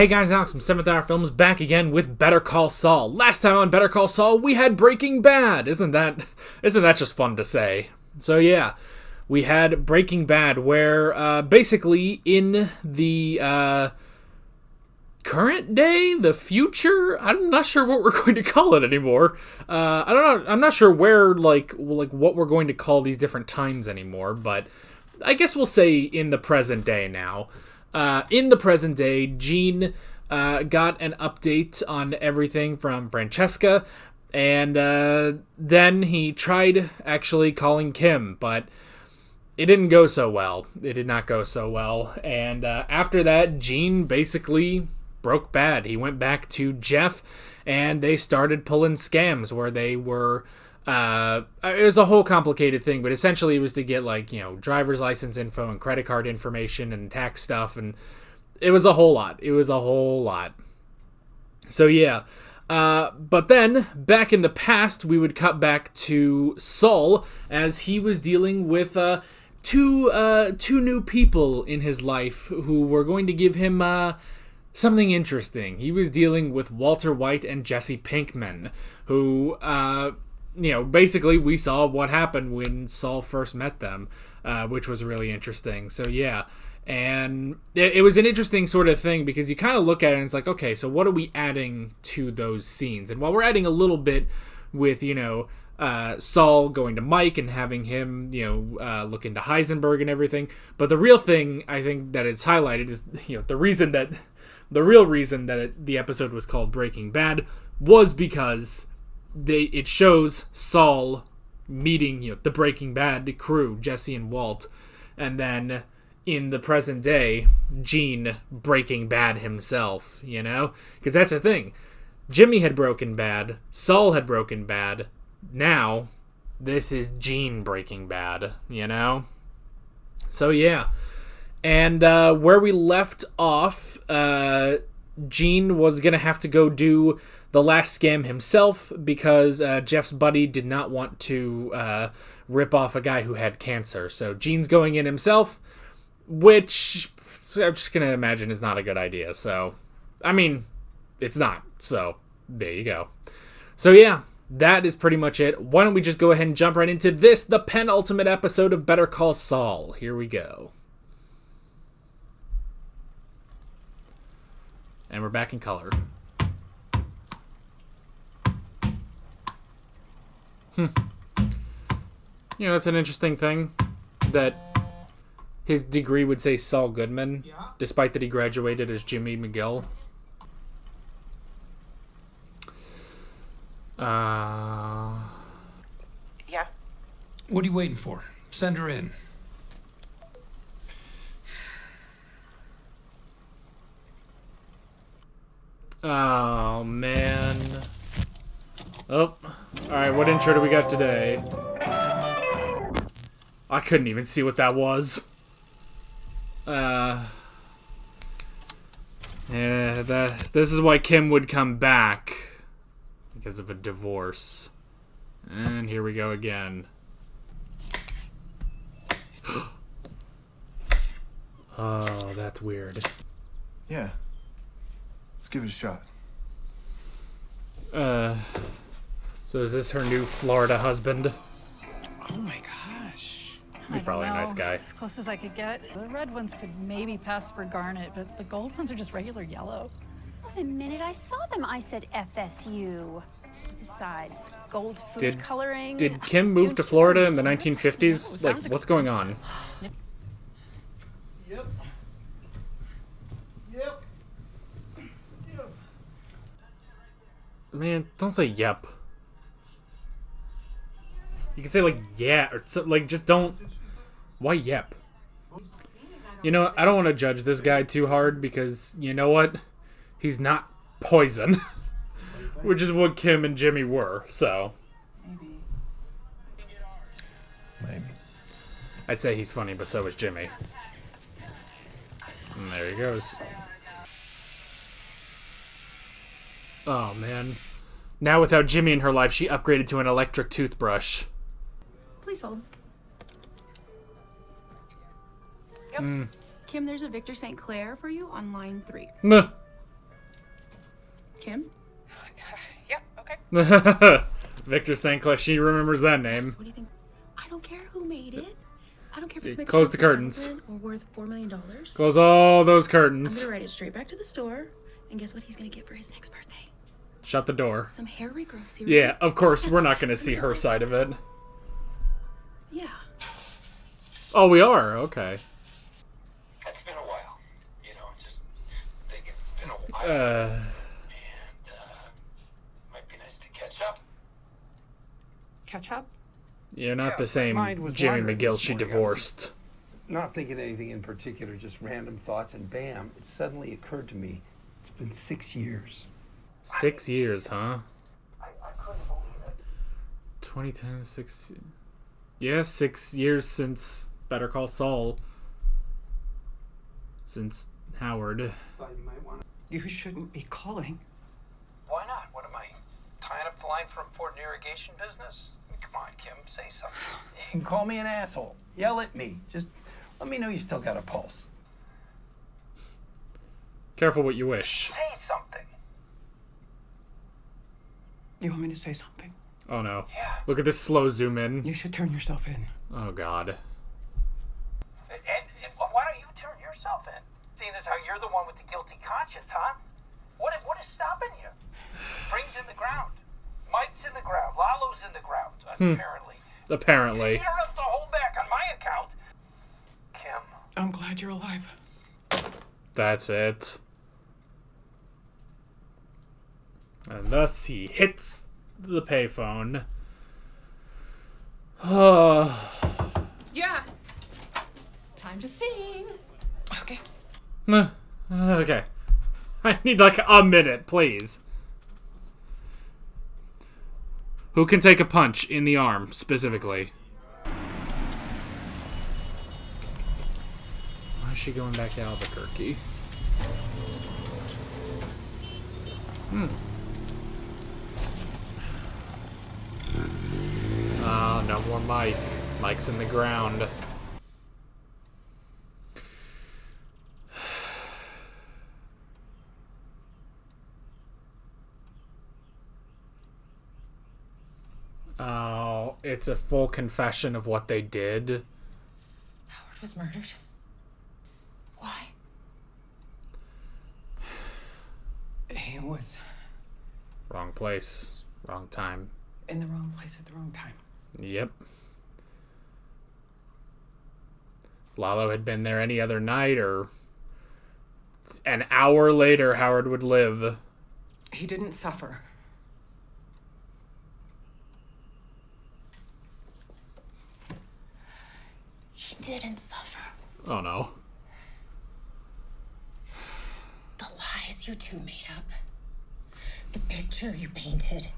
Hey guys, Alex from 7th Hour Films back again with Better Call Saul. Last time on Better Call Saul, we had Breaking Bad. Isn't that just fun to say? So yeah, we had Breaking Bad, where basically in the current day, the future. I'm not sure what we're going to call it anymore. I don't know. I'm not sure where like what we're going to call these different times anymore. But I guess we'll say in the present day now. In the present day, Gene got an update on everything from Francesca, and then he tried actually calling Kim, but it didn't go so well. It did not go so well, and after that, Gene basically broke bad. He went back to Jeff, and they started pulling scams where they were... it was a whole complicated thing, but essentially it was to get driver's license info and credit card information and tax stuff, and it was a whole lot. So yeah, but then back in the past, we would cut back to Saul as he was dealing with two new people in his life who were going to give him something interesting. He was dealing with Walter White and Jesse Pinkman, who basically we saw what happened when Saul first met them, which was really interesting. So yeah, and it was an interesting sort of thing because you kind of look at it and it's like, okay, so what are we adding to those scenes? And while we're adding a little bit with, Saul going to Mike and having him, look into Heisenberg and everything, but the real thing I think that it's highlighted is, the real reason that the episode was called Breaking Bad was because it shows Saul meeting the Breaking Bad crew, Jesse and Walt, and then in the present day, Gene breaking bad himself, because that's the thing. Jimmy had broken bad, Saul had broken bad, now this is Gene breaking bad, So yeah, and where we left off, Gene was gonna have to go do the last scam himself because Jeff's buddy did not want to rip off a guy who had cancer. So Gene's going in himself, which I'm just going to imagine is not a good idea. So, I mean, it's not. So, there you go. So yeah, that is pretty much it. Why don't we just go ahead and jump right into this, the penultimate episode of Better Call Saul. Here we go. And we're back in color. That's an interesting thing that his degree would say Saul Goodman, despite that he graduated as Jimmy McGill. Yeah. What are you waiting for? Send her in. Oh, man. Oh, alright, what intro do we got today? I couldn't even see what that was. This is why Kim would come back. Because of a divorce. And here we go again. Oh, that's weird. Yeah. Let's give it a shot. So is this her new Florida husband? Oh my gosh. He's probably a nice guy. As close as I could get. The red ones could maybe pass for garnet, but the gold ones are just regular yellow. Well, the minute I saw them, I said FSU. Besides, gold food coloring. Did Kim move to Florida in the 1950s? Like, what's going on? Yep. Man, don't say yep. You can say, like, yeah, or just don't... Why yep? I don't want to judge this guy too hard because, you know what? He's not poison. Which is what Kim and Jimmy were, so... Maybe. I'd say he's funny, but so is Jimmy. And there he goes. Oh, man. Now without Jimmy in her life, she upgraded to an electric toothbrush. Please hold. Yep. Kim, there's a Victor St. Clair for you on line 3. Nah. Victor St. Clair, she remembers that name. What do you think? I don't care who made it. I don't care if it's making Close the curtains. or worth $4 million. Close all those I'm curtains. gonna write it straight back to the store, and guess what he's gonna get for his next birthday? Shut the door. Some hair regrowth serum. Yeah, of course, we're not going to see her side of it. Yeah. Oh, we are? Okay. It's been a while. You know, just thinking it's been a while. And, might be nice to catch up. Catch up? You're not the my same mind was Jimmy wandering McGill this she morning. divorced. Not thinking anything in particular, just random thoughts, and bam, it suddenly occurred to me. It's been 6 years. 6 years, huh? I couldn't believe it. 2010, 6... Yeah, 6 years since Better Call Saul. Since Howard. You shouldn't be calling. Why not? What am I, tying up the line for important irrigation business? I mean, come on, Kim, say something. You can call me an asshole. Yell at me. Just let me know you still got a pulse. Careful what you wish. Say something. You want me to say something? Oh no. Yeah. Look at this slow zoom in. You should turn yourself in. Oh god. And why don't you turn yourself in? Seeing as how you're the one with the guilty conscience, huh? What is stopping you? Spring's in the ground. Mike's in the ground. Lalo's in the ground, apparently. Apparently. You don't have to hold back on my account. Kim. I'm glad you're alive. That's it. And thus he hits the payphone. Yeah. Time to sing. Okay. Okay. I need like a minute, please. Who can take a punch in the arm, specifically? Why is she going back to Albuquerque? Oh, no more Mike. Mike's in the ground. Oh, it's a full confession of what they did. Howard was murdered. Why? He was Wrong place, wrong time. in the wrong place at the wrong time. Yep. If Lalo had been there any other night or an hour later, Howard would live. He didn't suffer. He didn't suffer. Oh no. The lies you two made up. The picture you painted.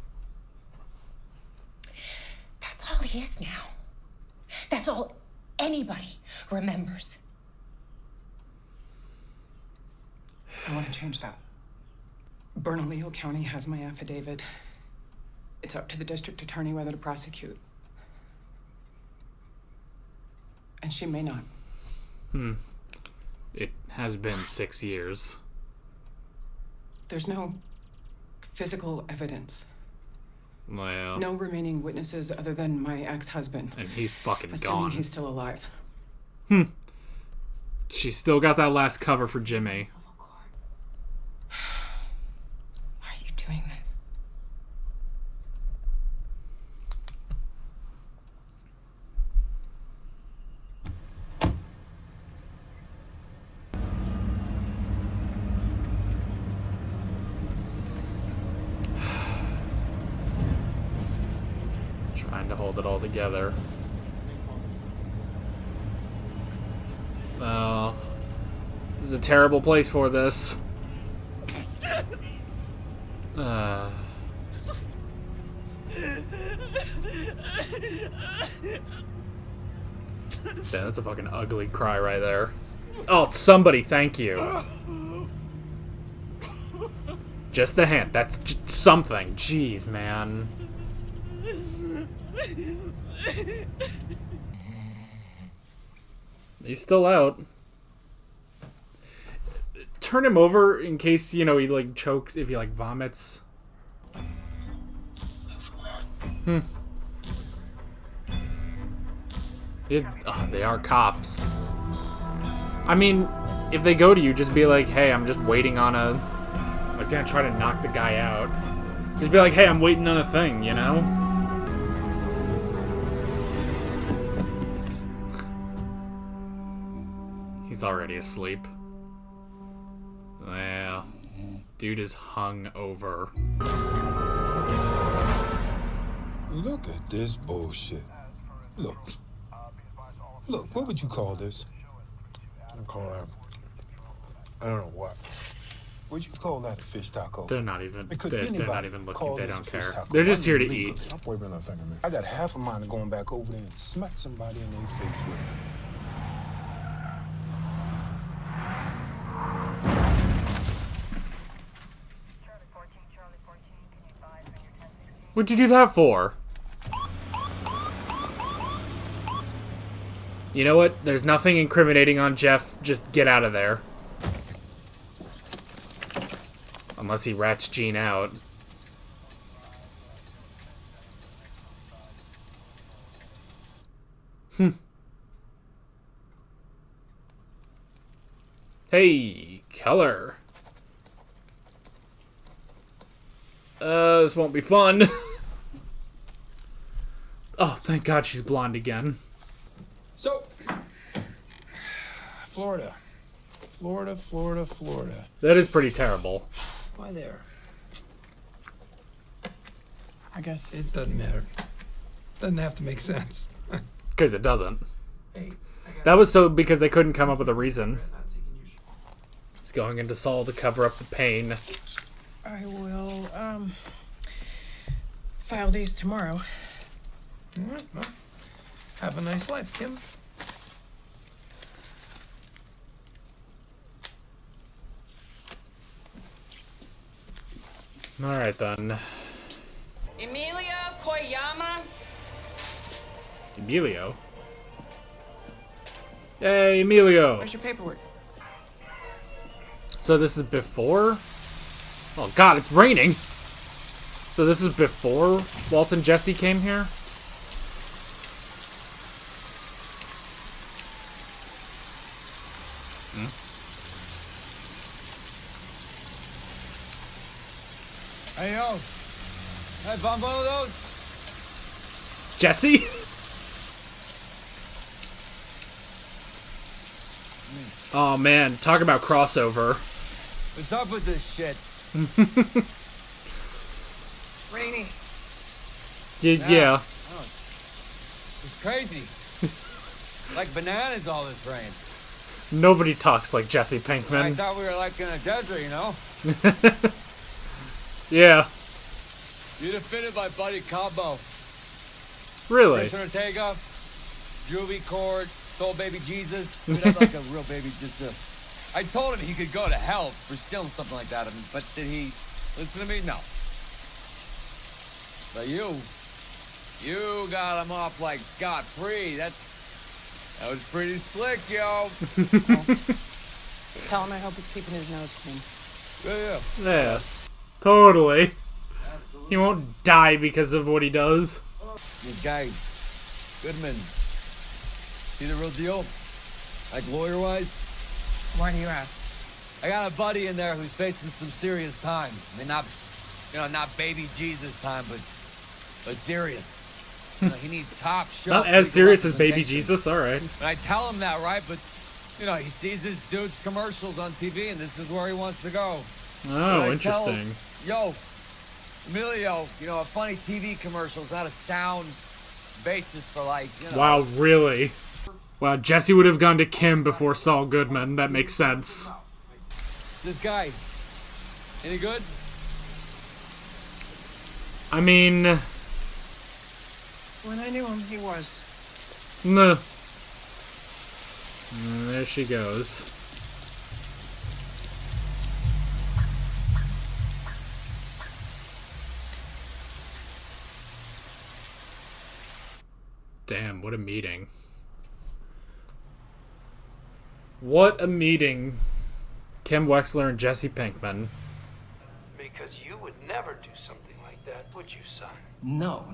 That's all he is now. That's all anybody remembers. I want to change that. Bernalillo County has my affidavit. It's up to the district attorney whether to prosecute. And she may not. It has been 6 years. There's no physical evidence. Well, No remaining witnesses other than my ex-husband. and he's fucking Assuming gone. he's still alive. She's still got that last cover for Jimmy. Why are you doing this? Trying to hold it all together. Oh, this is a terrible place for this. Yeah, that's a fucking ugly cry right there. Oh, somebody, thank you. Just the hint. That's just something. Jeez, man. He's still out. Turn him over in case, you know, he like chokes, if he like vomits. They are cops. I mean, if they go to you, just be like, hey, I'm just waiting on a... I was gonna try to knock the guy out. Just be like, hey, I'm waiting on a thing, you know? He's already asleep. Well, dude is hung over. Look at this bullshit. Look, what would you call this? I call that. I don't know what. Would you call that a fish taco? They're not even. Because They're anybody not even looking. call They this don't a fish care. taco. They're just here to Illegal. eat. Wait a minute a second, man. I got half a mind of going back over there and smack somebody in their face with it. What'd you do that for? You know what? There's nothing incriminating on Jeff. Just get out of there. Unless he rats Gene out. Hey, Keller. This won't be fun. Oh, thank God she's blonde again. So, Florida. That is pretty terrible. Why there? I guess It doesn't matter. Doesn't have to make sense. Because it doesn't. Hey, That was so because they couldn't come up with a reason. He's going into Saul to cover up the pain. I will file these tomorrow. All right, well, have a nice life, Kim. Alright then. Emilio Koyama? Emilio? Hey, Emilio! Where's your paperwork? So this is before? Oh God, it's raining! So this is before Walt and Jesse came here? Hey, yo. Hey, found one of those? Jesse? Oh man, talk about crossover. What's up with this shit? Rainy. Yeah. Oh, it's crazy. Like bananas, all this rain. Nobody talks like Jesse I Pinkman. thought we were like in a desert, you know? Yeah. You'd have fitted my buddy Combo. Really? Chris Ortega, Juvie Cord, Soul Baby Jesus. You'd have like a real baby just to... I told him he could go to hell for stealing something like that, but did he listen to me? No. But you got him off like scot-free. That was pretty slick, yo. Tell him I hope he's keeping his nose clean. Yeah. Yeah. Totally. He won't die because of what he does. This guy, Goodman, he the real deal? Like lawyer-wise? Why do you ask? I got a buddy in there who's facing some serious time. I mean, not baby Jesus time, but serious. You know, he needs top shelf. Not as serious as Baby Jesus, alright. And I tell him that, right? But, you know, he sees his dude's commercials on TV, and this is where he wants to go. Oh, interesting. Yo, Emilio, you know, a funny TV commercial is not a sound basis for, like, you know. Wow, really? Wow, Jesse would have gone to Kim before Saul Goodman. That makes sense. This guy, any good? I mean... When I knew him, he was. Meh. There she goes. Damn, what a meeting. What a meeting. Kim Wexler and Jesse Pinkman. because you would never do something like that, would you, son? No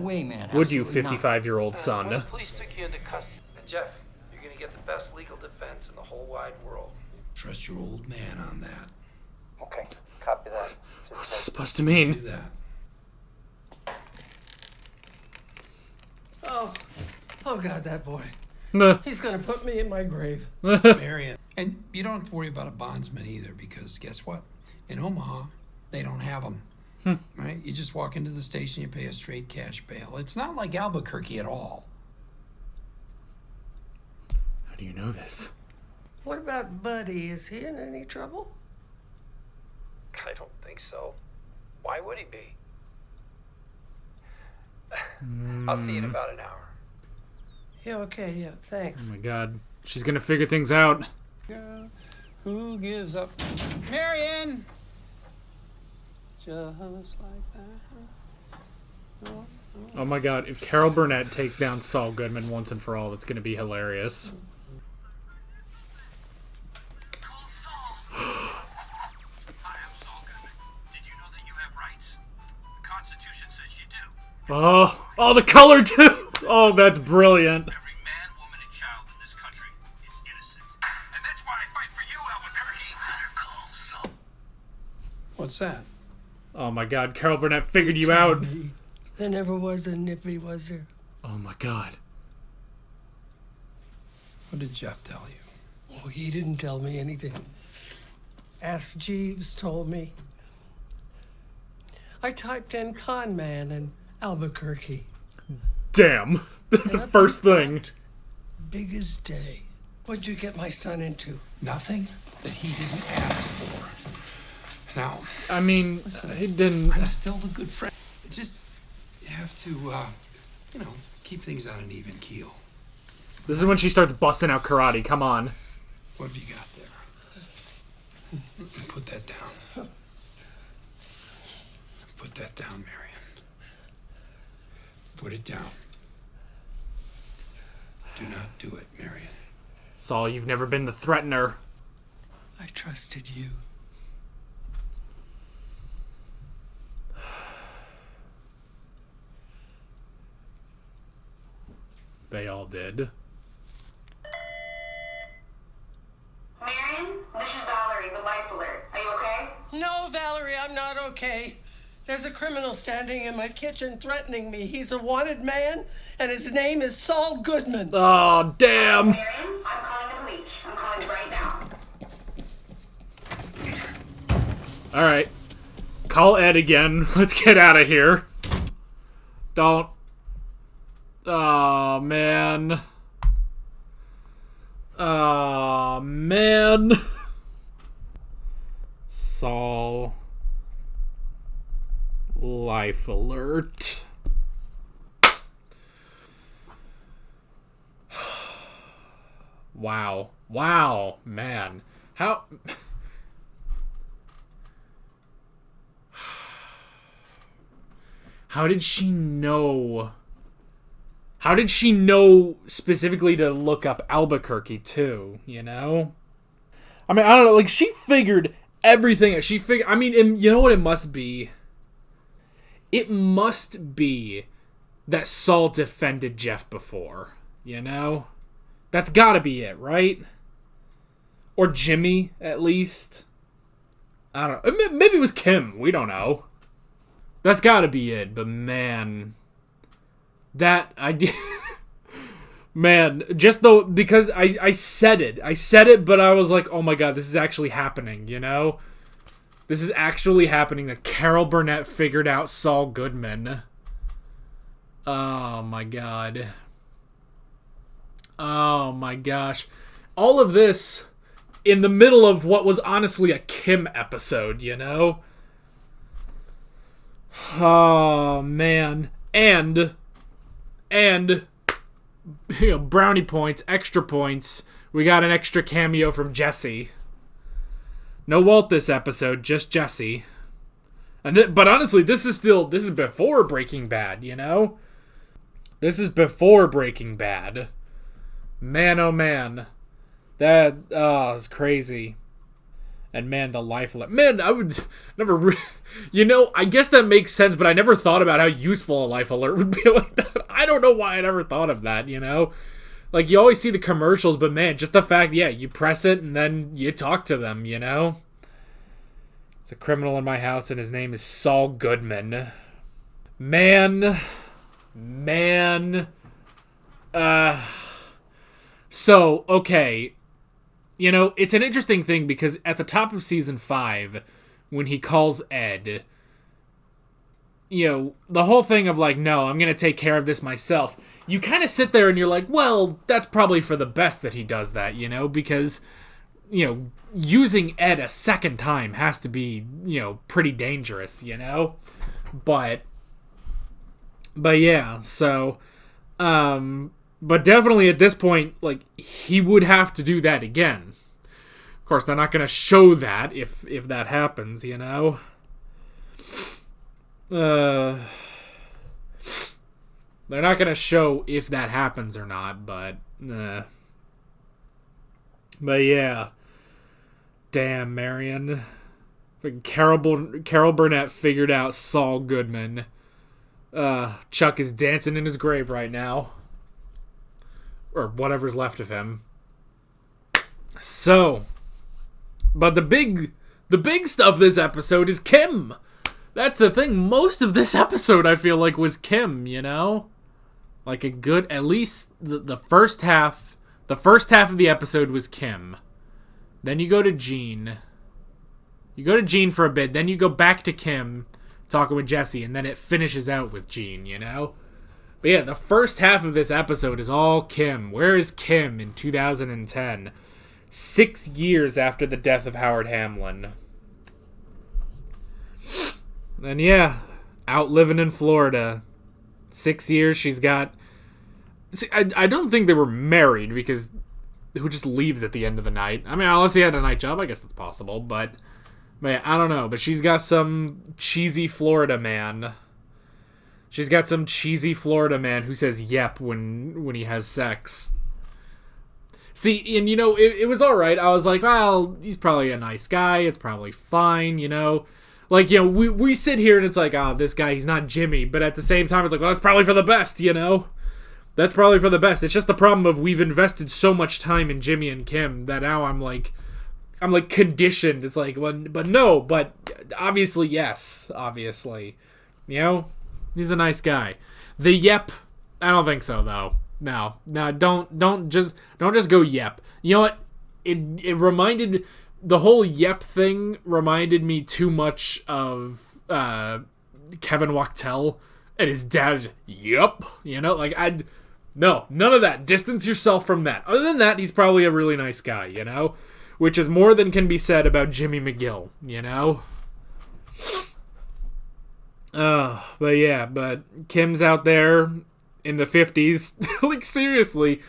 way, man. Would you, Absolutely not. 55-year-old son? Well, the police took you into custody. And Jeff, you're gonna get the best legal defense in the whole wide world. Trust your old man on that. Okay, copy that. What's that supposed to mean? Do that. Oh God, that boy. He's gonna put me in my grave. Marion. And you don't have to worry about a bondsman either, because guess what? In Omaha, they don't have them. Right? You just walk into the station, you pay a straight cash bail. It's not like Albuquerque at all. How do you know this? What about Buddy? Is he in any trouble? I don't think so. Why would he be? I'll see you in about an hour. Yeah, okay, yeah, thanks. Oh my god. She's gonna figure things out. Girl, who gives up? Marion! Just like that. Oh my god, if Carol Burnett takes down Saul Goodman once and for all, that's gonna be hilarious. Oh, the color too! Oh, that's brilliant. Every man, woman, and child in this country is innocent. And that's why I fight for you, Albuquerque. Better Call Saul. What's that? Oh my god, Carol Burnett figured you out. There never was a Nippy, was there? Oh my god. What did Jeff tell you? Oh, he didn't tell me anything. Ask Jeeves told me. I typed in con man and Albuquerque. Damn. The first thing. Biggest day. What'd you get my son into? Nothing that he didn't ask for. Now, I mean, listen, he didn't. I'm still the good friend. It's just, you have to, keep things on an even keel. This is when she starts busting out karate. Come on. What have you got there? Put that down. Put that down, Marion. Put it down. Do not do it, Marion. Saul, you've never been the threatener. I trusted you. They all did. Marion, this is Valerie, the life alert. Are you okay? No, Valerie, I'm not okay. There's a criminal standing in my kitchen threatening me. He's a wanted man, and his name is Saul Goodman. Oh, damn. Marion, I'm calling the police. I'm calling right now. Alright. Call Ed again. Let's get out of here. Don't. Oh, man. Oh, man. Saul. Life alert. Wow. Wow, man. How... How did she know? How did she know specifically to look up Albuquerque too, you know? I mean, I don't know, like, she figured everything. I mean, you know what it must be? It must be that Saul defended Jeff before, you know? That's gotta be it, right? Or Jimmy, at least. I don't know. Maybe it was Kim. We don't know. That's gotta be it, but man... That idea... Man, just though... Because I said it, but I was like, oh my god, this is actually happening, you know? This is actually happening, that Carol Burnett figured out Saul Goodman. Oh my god. Oh my gosh. All of this in the middle of what was honestly a Kim episode, you know? Oh, man. And you know, brownie points, extra points. We got an extra cameo from Jesse. No Walt this episode, just Jesse. But honestly, this is before Breaking Bad, you know? This is before Breaking Bad. Man, oh man. That, it's crazy. And man, the life alert. Man, I would never... I guess that makes sense, but I never thought about how useful a life alert would be like that. I don't know why I never thought of that, Like, you always see the commercials, but man, just the fact, you press it and then you talk to them, There's a criminal in my house and his name is Saul Goodman. Man. So, okay. It's an interesting thing because at the top of season 5, when he calls Ed, the whole thing of like, no, I'm going to take care of this myself. You kind of sit there and you're like, well, that's probably for the best that he does that, because, using Ed a second time has to be, pretty dangerous, But yeah, so, but definitely at this point, like, he would have to do that again. Of course, they're not going to show that if that happens, They're not going to show if that happens or not, but yeah. Damn, Marion. Carol Burnett figured out Saul Goodman. Chuck is dancing in his grave right now. Or whatever's left of him. So, but the big stuff this episode is Kim. That's the thing. Most of this episode, I feel like, was Kim, Like a good, at least the first half. The first half of the episode was Kim. Then you go to Gene. You go to Gene for a bit. Then you go back to Kim, talking with Jesse, and then it finishes out with Gene, But yeah, the first half of this episode is all Kim. Where is Kim in 2010? 6 years after the death of Howard Hamlin. And yeah, out living in Florida. 6 years she's got... See, I don't think they were married because who just leaves at the end of the night? I mean, unless he had a night job, I guess it's possible. But yeah, I don't know. But she's got some cheesy Florida man. She's got some cheesy Florida man who says yep when he has sex. See, and it was alright. I was like, well, he's probably a nice guy. It's probably fine, Like, we sit here and it's like, this guy, he's not Jimmy. But at the same time, it's like, well, that's probably for the best, That's probably for the best. It's just the problem of we've invested so much time in Jimmy and Kim that now I'm like conditioned. It's like, but no, but obviously, yes, obviously. He's a nice guy. The yep, I don't think so though. No, don't just go yep. You know what? It reminded, the whole yep thing reminded me too much of Kevin Wachtel and his dad. Yep, no, none of that. Distance yourself from that. Other than that, he's probably a really nice guy. Which is more than can be said about Jimmy McGill. But yeah, but Kim's out there in the 50s. Like, seriously.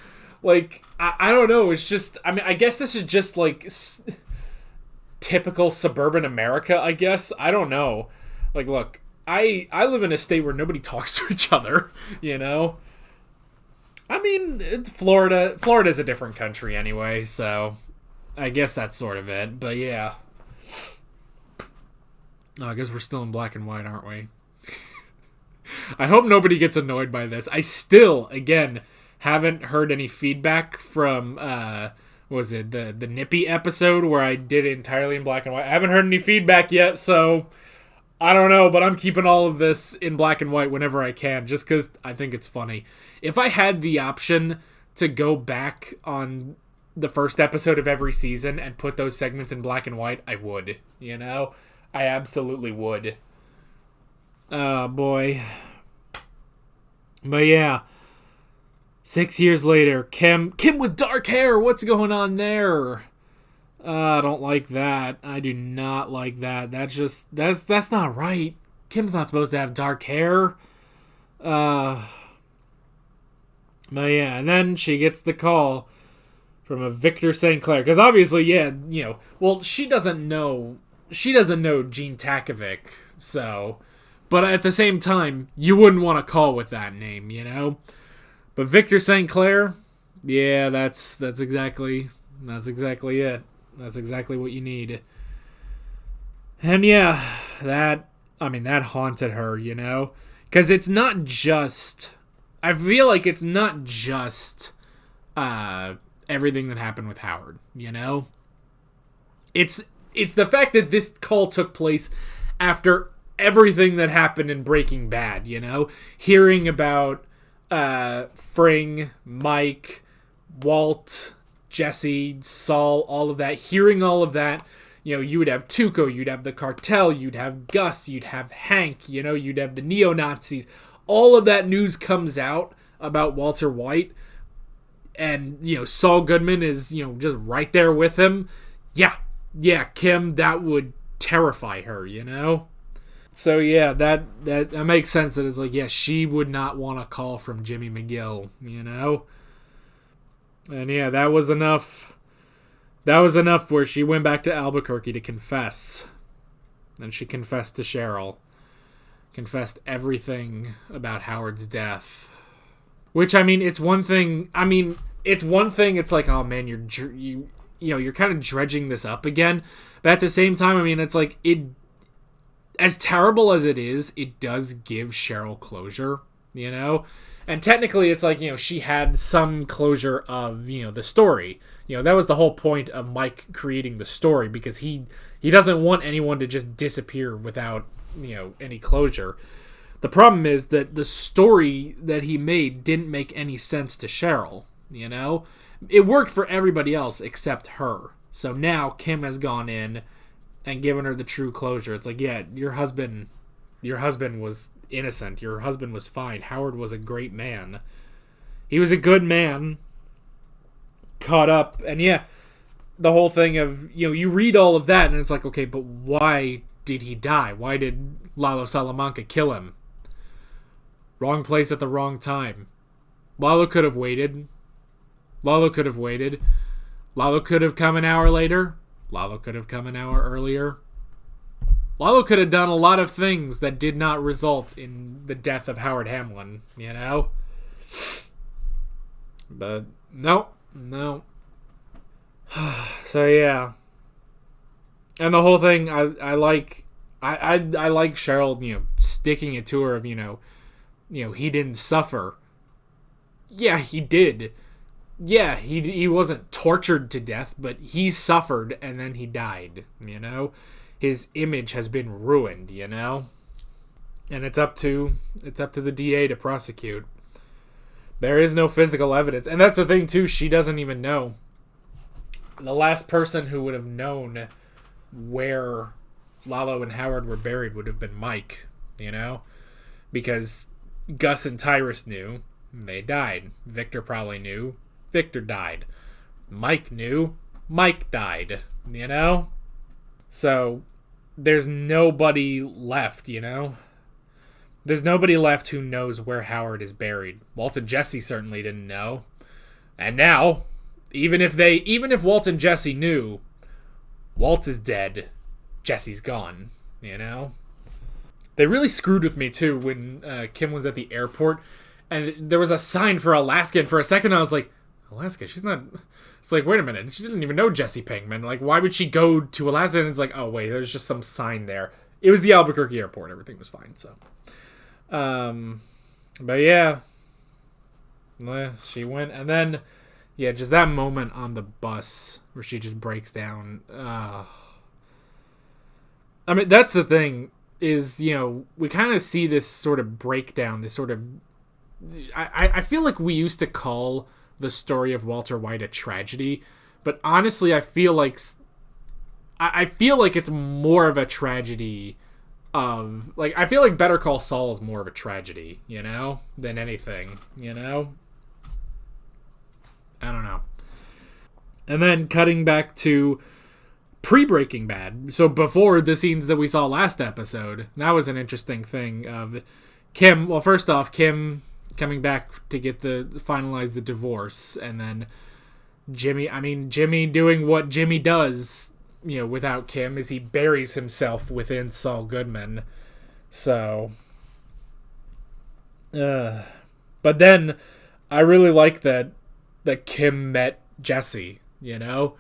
Like, I don't know. It's just, I mean, I guess this is just, like, typical suburban America, I guess. I don't know. Like, look, I live in a state where nobody talks to each other, I mean, Florida's a different country anyway, so I guess that's sort of it. But yeah. I guess we're still in black and white, aren't we? I hope nobody gets annoyed by this. I still, again, haven't heard any feedback from, was it the Nippy episode where I did it entirely in black and white? I haven't heard any feedback yet, so I don't know, but I'm keeping all of this in black and white whenever I can, just because I think it's funny. If I had the option to go back on the first episode of every season and put those segments in black and white, I would, I absolutely would. Oh, boy. But yeah. 6 years later, Kim with dark hair, what's going on there? I don't like that. I do not like that. That's not right. Kim's not supposed to have dark hair. But yeah, and then she gets the call from a Victor St. Clair. Because obviously, yeah, well, she doesn't know Gene Takovic, so... But at the same time, you wouldn't want to call with that name, But Victor St. Clair, yeah, that's exactly it. That's exactly what you need. And yeah, that haunted her, you know? Because it's not just... I feel like it's not just everything that happened with Howard, you know? It's the fact that this call took place after everything that happened in Breaking Bad, you know? Hearing about Fring, Mike, Walt, Jesse, Saul, all of that. Hearing all of that, you know, you would have Tuco, you'd have the cartel, you'd have Gus, you'd have Hank, you know, you'd have the neo-Nazis. All of that news comes out about Walter White, and, you know, Saul Goodman is, you know, just right there with him. Yeah, Kim, that would terrify her, you know? So, yeah, that makes sense that it's like, yeah, she would not want a call from Jimmy McGill, you know? And, yeah, that was enough. That was enough where she went back to Albuquerque to confess. And she confessed to Cheryl. Confessed everything about Howard's death. Which, I mean, it's one thing. It's like, oh man, you're kind of dredging this up again. But at the same time, I mean, it's like, it, as terrible as it is, it does give Cheryl closure, you know? And technically, it's like, you know, she had some closure of, you know, the story. You know, that was the whole point of Mike creating the story, because he doesn't want anyone to just disappear without, you know, any closure. The problem is that the story that he made didn't make any sense to Cheryl, you know? It worked for everybody else except her. So now Kim has gone in and given her the true closure. It's like, yeah, your husband was innocent. Your husband was fine. Howard was a great man. He was a good man. Caught up. And yeah, the whole thing of, you know, you read all of that and it's like, okay, but why did he die? Why did Lalo Salamanca kill him? Wrong place at the wrong time. Lalo could have waited. Lalo could have come an hour later. Lalo could have come an hour earlier. Lalo could have done a lot of things that did not result in the death of Howard Hamlin, you know? But no. So yeah. And the whole thing, I like Cheryl, you know, sticking it to her of, you know, he didn't suffer. Yeah, he did. Yeah, he wasn't tortured to death, but he suffered and then he died, you know? His image has been ruined, you know? And it's up to the DA to prosecute. There is no physical evidence. And that's the thing too, she doesn't even know. The last person who would have known where Lalo and Howard were buried would have been Mike, you know? Because Gus and Tyrus knew. They died. Victor probably knew. Victor died. Mike knew. Mike died. You know? So, there's nobody left, you know? There's nobody left who knows where Howard is buried. Walt and Jesse certainly didn't know. And now, even if Walt and Jesse knew, Walt is dead. Jesse's gone. You know? They really screwed with me, too, when Kim was at the airport. And there was a sign for Alaska. And for a second, I was like, Alaska? She's not... It's like, wait a minute. She didn't even know Jesse Pinkman. Like, why would she go to Alaska? And it's like, oh, wait, there's just some sign there. It was the Albuquerque airport. Everything was fine, so... But yeah. She went. And then, yeah, just that moment on the bus where she just breaks down. I mean, that's the thing. Is, you know, we kind of see this sort of breakdown, this sort of... I feel like we used to call the story of Walter White a tragedy, but honestly, I feel like it's more of a tragedy of... Like, I feel like Better Call Saul is more of a tragedy, you know, than anything, you know? I don't know. And then cutting back to pre-Breaking Bad, so before the scenes that we saw last episode, that was an interesting thing of Kim. Well, first off, Kim coming back to get finalize the divorce, and then Jimmy doing what Jimmy does, you know, without Kim, is he buries himself within Saul Goodman. So, but then I really like that Kim met Jesse, you know.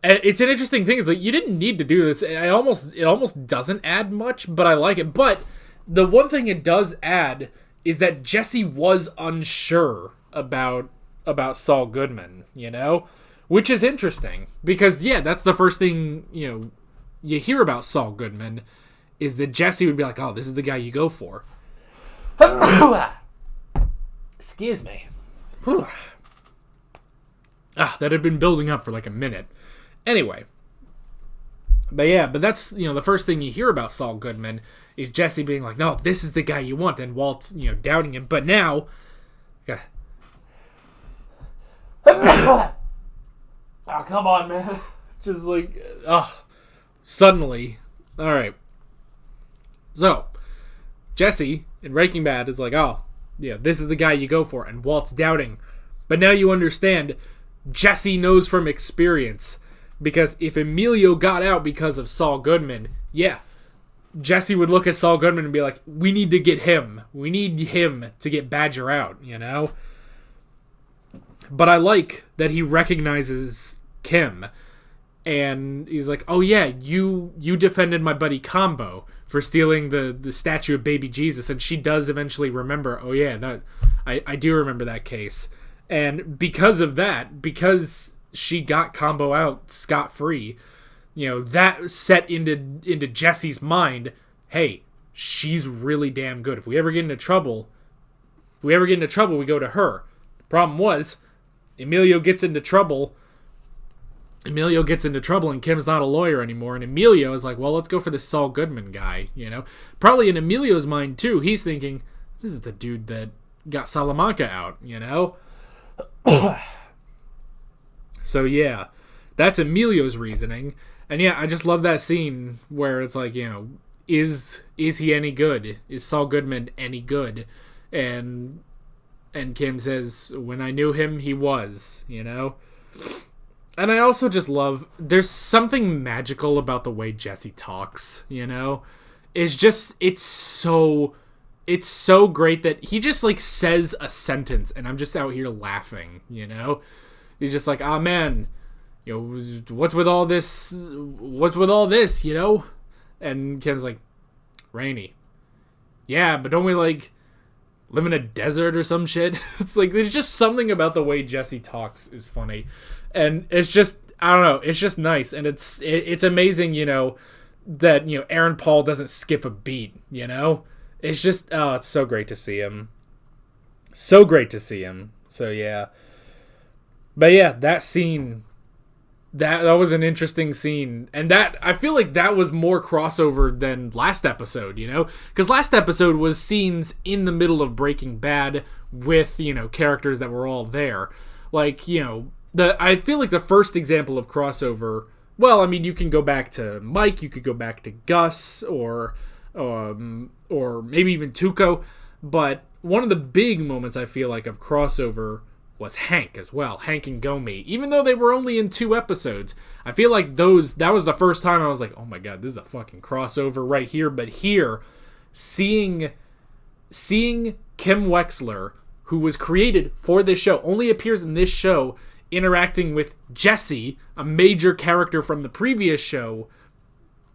And it's an interesting thing. It's like, you didn't need to do this. It almost doesn't add much, but I like it. But the one thing it does add is that Jesse was unsure about Saul Goodman, you know? Which is interesting. Because, yeah, that's the first thing, you hear about Saul Goodman, is that Jesse would be like, oh, this is the guy you go for. Excuse me. That had been building up for like a minute. Anyway. But that's, the first thing you hear about Saul Goodman is Jesse being like, no, this is the guy you want, and Walt, doubting him. But now... Oh, come on, man. Just like, suddenly. All right. So, Jesse in Breaking Bad is like, oh, yeah, this is the guy you go for, and Walt's doubting. But now you understand, Jesse knows from experience, because if Emilio got out because of Saul Goodman, yeah, Jesse would look at Saul Goodman and be like, we need to get him. We need him to get Badger out, But I like that he recognizes Kim, and he's like, oh yeah, you defended my buddy Combo for stealing the statue of baby Jesus, and she does eventually remember, oh yeah, that I do remember that case. And because of that, because she got Combo out scot-free, that set into Jesse's mind, hey, she's really damn good. If we ever get into trouble, we go to her. The problem was, Emilio gets into trouble, and Kim's not a lawyer anymore, and Emilio is like, well, let's go for this Saul Goodman guy, Probably in Emilio's mind, too, he's thinking, this is the dude that got Salamanca out, So, yeah, that's Emilio's reasoning. And, yeah, I just love that scene where it's like, is he any good? Is Saul Goodman any good? And Kim says, when I knew him, he was, And I also just love, there's something magical about the way Jesse talks, It's so great that he just, like, says a sentence, and I'm just out here laughing, He's just like, man, what's with all this, And Kim's like, Rainy. Yeah, but don't we, like, live in a desert or some shit? It's like, there's just something about the way Jesse talks is funny. And it's just, I don't know, it's just nice. And it's amazing, that, Aaron Paul doesn't skip a beat, It's just, it's so great to see him. So, yeah. But yeah, that scene, that was an interesting scene. And that, I feel like that was more crossover than last episode, Because last episode was scenes in the middle of Breaking Bad with, characters that were all there. Like, I feel like the first example of crossover, well, I mean, you can go back to Mike, you could go back to Gus, or maybe even Tuco, but one of the big moments I feel like of crossover was Hank as well, Hank and Gomi. Even though they were only in 2 episodes, I feel like that was the first time I was like, oh my god, this is a fucking crossover right here. But here, seeing Kim Wexler, who was created for this show, only appears in this show, interacting with Jesse, a major character from the previous show,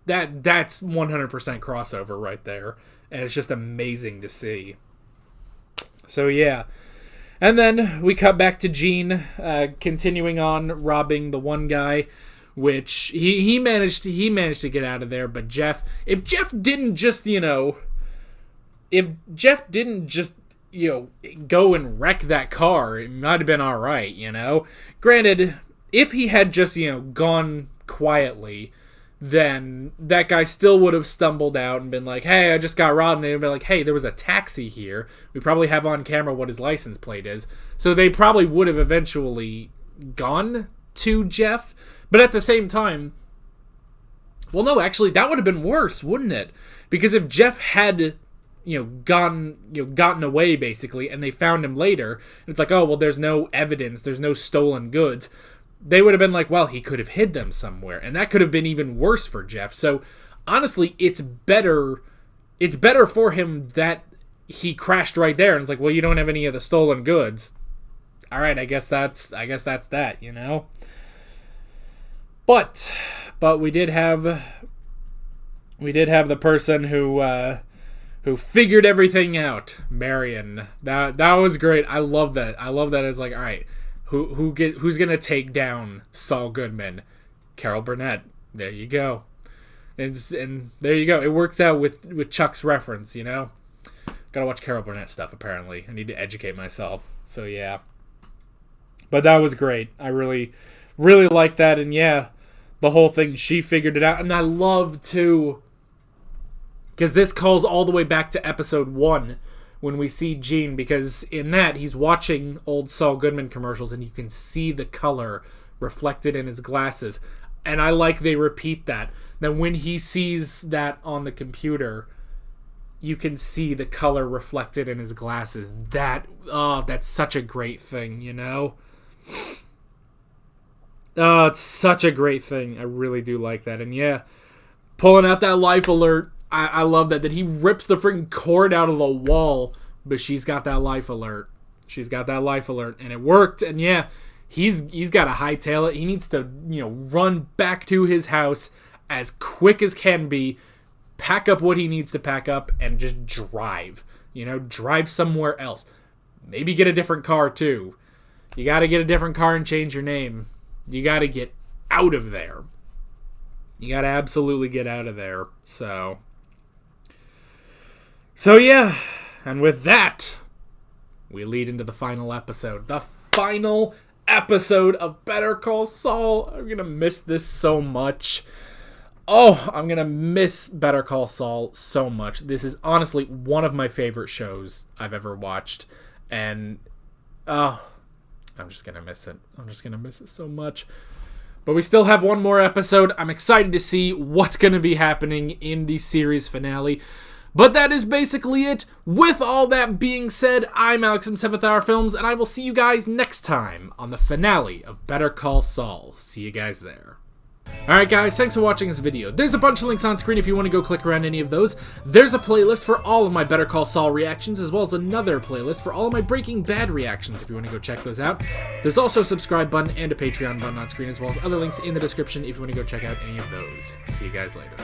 that's 100% crossover right there. And it's just amazing to see. So yeah. And then we cut back to Gene, continuing on robbing the one guy, which he managed to get out of there. But if Jeff didn't just go and wreck that car, it might have been all right, Granted, if he had just gone quietly, then that guy still would have stumbled out and been like, hey, I just got robbed. And they'd be like, hey, there was a taxi here. We probably have on camera what his license plate is. So they probably would have eventually gone to Jeff. But at the same time, well, no, actually, that would have been worse, wouldn't it? Because if Jeff had, gotten away, basically, and they found him later, it's like, oh, well, there's no evidence, there's no stolen goods. They would have been like, well, he could have hid them somewhere. And that could have been even worse for Jeff. So, honestly, it's better for him that he crashed right there. And it's like, well, you don't have any of the stolen goods. All right, I guess that's that, But we did have the person who figured everything out, Marion. That was great. I love that. It's like, all right, who's gonna take down Saul Goodman? Carol Burnett. There you go. And there you go. It works out with Chuck's reference, you know? Gotta watch Carol Burnett stuff, apparently. I need to educate myself. So, yeah. But that was great. I really, really liked that. And, yeah, the whole thing, she figured it out. And I love, too, because this calls all the way back to episode 1 when we see Gene. Because in that, he's watching old Saul Goodman commercials, and you can see the color reflected in his glasses. And I like they repeat that. That when he sees that on the computer, you can see the color reflected in his glasses. That's such a great thing, you know? Oh, it's such a great thing. I really do like that. And yeah, pulling out that life alert. I love that he rips the freaking cord out of the wall, but she's got that life alert. And it worked. And yeah, he's got to hightail it. He needs to, run back to his house as quick as can be, pack up what he needs to pack up, and just drive. Drive somewhere else. Maybe get a different car, too. You got to get a different car and change your name. You got to get out of there. You got to absolutely get out of there. So yeah. And with that, we lead into the final episode. The final episode of Better Call Saul. I'm going to miss this so much. Oh, I'm going to miss Better Call Saul so much. This is honestly one of my favorite shows I've ever watched. And, I'm just going to miss it. I'm just going to miss it so much. But we still have one more episode. I'm excited to see what's going to be happening in the series finale. But that is basically it. With all that being said, I'm Alex from 7th Hour Films, and I will see you guys next time on the finale of Better Call Saul. See you guys there. Alright guys, thanks for watching this video. There's a bunch of links on screen if you want to go click around any of those. There's a playlist for all of my Better Call Saul reactions, as well as another playlist for all of my Breaking Bad reactions if you want to go check those out. There's also a subscribe button and a Patreon button on screen, as well as other links in the description if you want to go check out any of those. See you guys later.